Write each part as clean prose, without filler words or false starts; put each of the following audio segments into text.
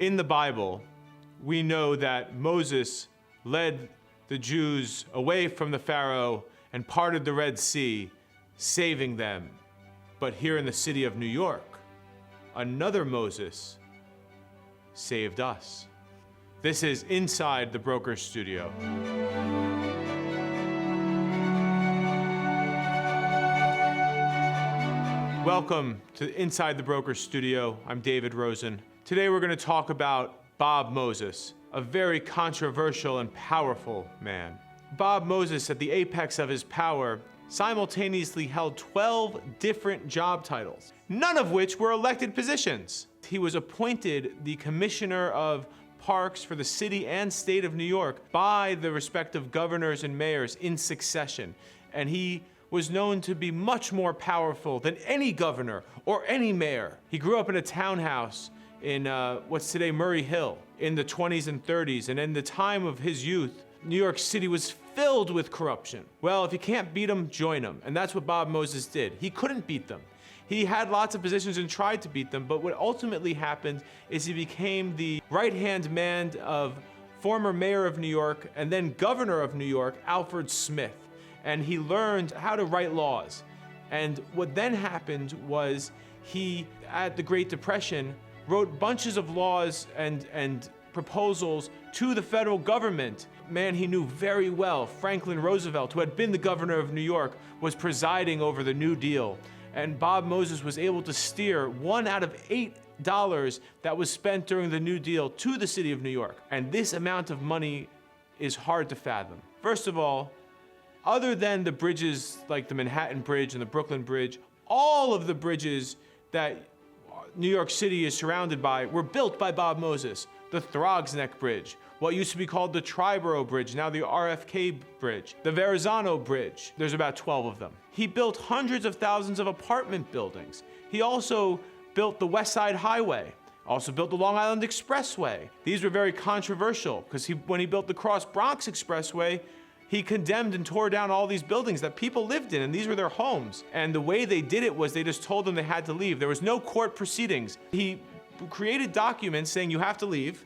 In the Bible, we know that Moses led the Jews away from the Pharaoh and parted the Red Sea, saving them. But here in the city of New York, another Moses saved us. This is Inside the Broker Studio. Welcome to Inside the Broker Studio. I'm David.Rosen. Today we're going to talk about Bob Moses, a very controversial and powerful man. Bob Moses, at the apex of his power, simultaneously held 12 different job titles, none of which were elected positions. He was appointed the Commissioner of Parks for the city and state of New York by the respective governors and mayors in succession, and he was known to be much more powerful than any governor or any mayor. He grew up in a townhouse in what's today Murray Hill in the 20s and 30s, and in the time of his youth, New York City was filled with corruption. Well, if you can't beat them, join them, and that's what Bob Moses did. He couldn't beat them. He had lots of positions and tried to beat them, but what ultimately happened is he became the right-hand man of former mayor of New York and then governor of New York, Alfred Smith. And he learned how to write laws. And what then happened was he, at the Great Depression, wrote bunches of laws and proposals to the federal government. Man he knew very well, Franklin Roosevelt, who had been the governor of New York, was presiding over the New Deal. And Bob Moses was able to steer $1 out of $8 that was spent during the New Deal to the city of New York. And this amount of money is hard to fathom. First of all, other than the bridges like the Manhattan Bridge and the Brooklyn Bridge, all of the bridges that New York City is surrounded by were built by Bob Moses. The Throgs Neck Bridge, what used to be called the Triborough Bridge, now the RFK Bridge, the Verrazano Bridge, there's about 12 of them. He built hundreds of thousands of apartment buildings. He also built the West Side Highway, also built the Long Island Expressway. These were very controversial because when he built the Cross Bronx Expressway, he condemned and tore down all these buildings that people lived in, and these were their homes. And the way they did it was they just told them they had to leave. There was no court proceedings. He created documents saying you have to leave,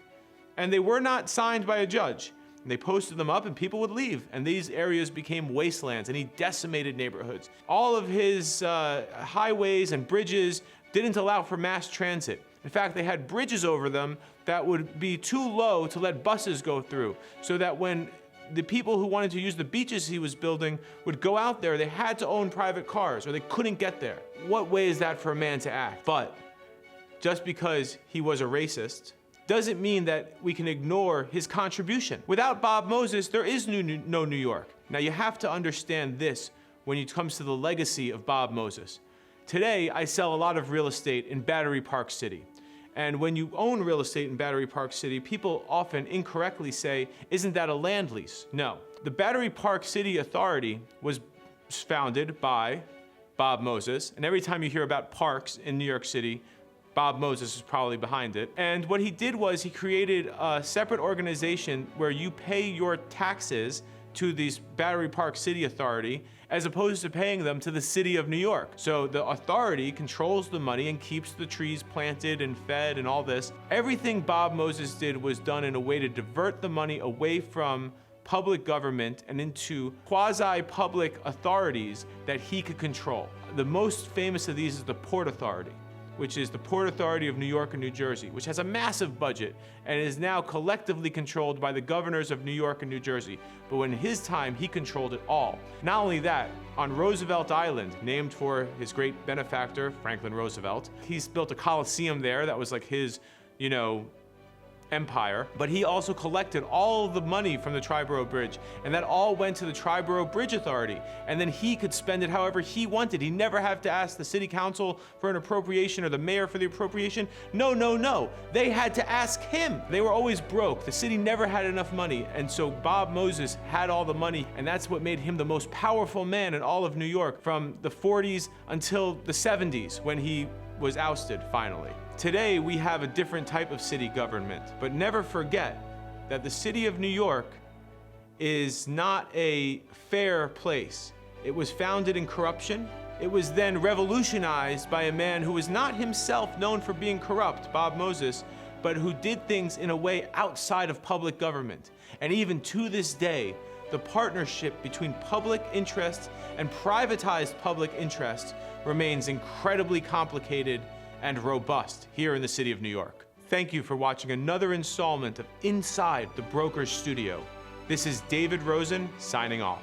and they were not signed by a judge. And they posted them up and people would leave, and these areas became wastelands, and he decimated neighborhoods. All of his highways and bridges didn't allow for mass transit. In fact, they had bridges over them that would be too low to let buses go through, so that when the people who wanted to use the beaches he was building would go out there, they had to own private cars or they couldn't get there. What way is that for a man to act? But just because he was a racist doesn't mean that we can ignore his contribution. Without Bob Moses, there is no New York. Now you have to understand this when it comes to the legacy of Bob Moses. Today, I sell a lot of real estate in Battery Park City. And when you own real estate in Battery Park City, people often incorrectly say, isn't that a land lease? No. The Battery Park City Authority was founded by Bob Moses, and every time you hear about parks in New York City, Bob Moses is probably behind it. And what he did was he created a separate organization where you pay your taxes to this Battery Park City Authority as opposed to paying them to the city of New York. So the authority controls the money and keeps the trees planted and fed and all this. Everything Bob Moses did was done in a way to divert the money away from public government and into quasi-public authorities that he could control. The most famous of these is the Port Authority, which is the Port Authority of New York and New Jersey, which has a massive budget and is now collectively controlled by the governors of New York and New Jersey. But in his time, he controlled it all. Not only that, on Roosevelt Island, named for his great benefactor, Franklin Roosevelt, he's built a coliseum there that was like his, empire, but he also collected all of the money from the Triborough Bridge, and that all went to the Triborough Bridge Authority, and then he could spend it however he wanted. He never had to ask the city council for an appropriation or the mayor for the appropriation. No. They had to ask him. They were always broke. The city never had enough money, and so Bob Moses had all the money, and that's what made him the most powerful man in all of New York from the 40s until the 70s when he was ousted finally. Today, we have a different type of city government, but never forget that the city of New York is not a fair place. It was founded in corruption. It was then revolutionized by a man who was not himself known for being corrupt, Bob Moses, but who did things in a way outside of public government. And even to this day, the partnership between public interest and privatized public interest remains incredibly complicated and robust here in the city of New York. Thank you for watching another installment of Inside the Broker's Studio. This is David Rosen signing off.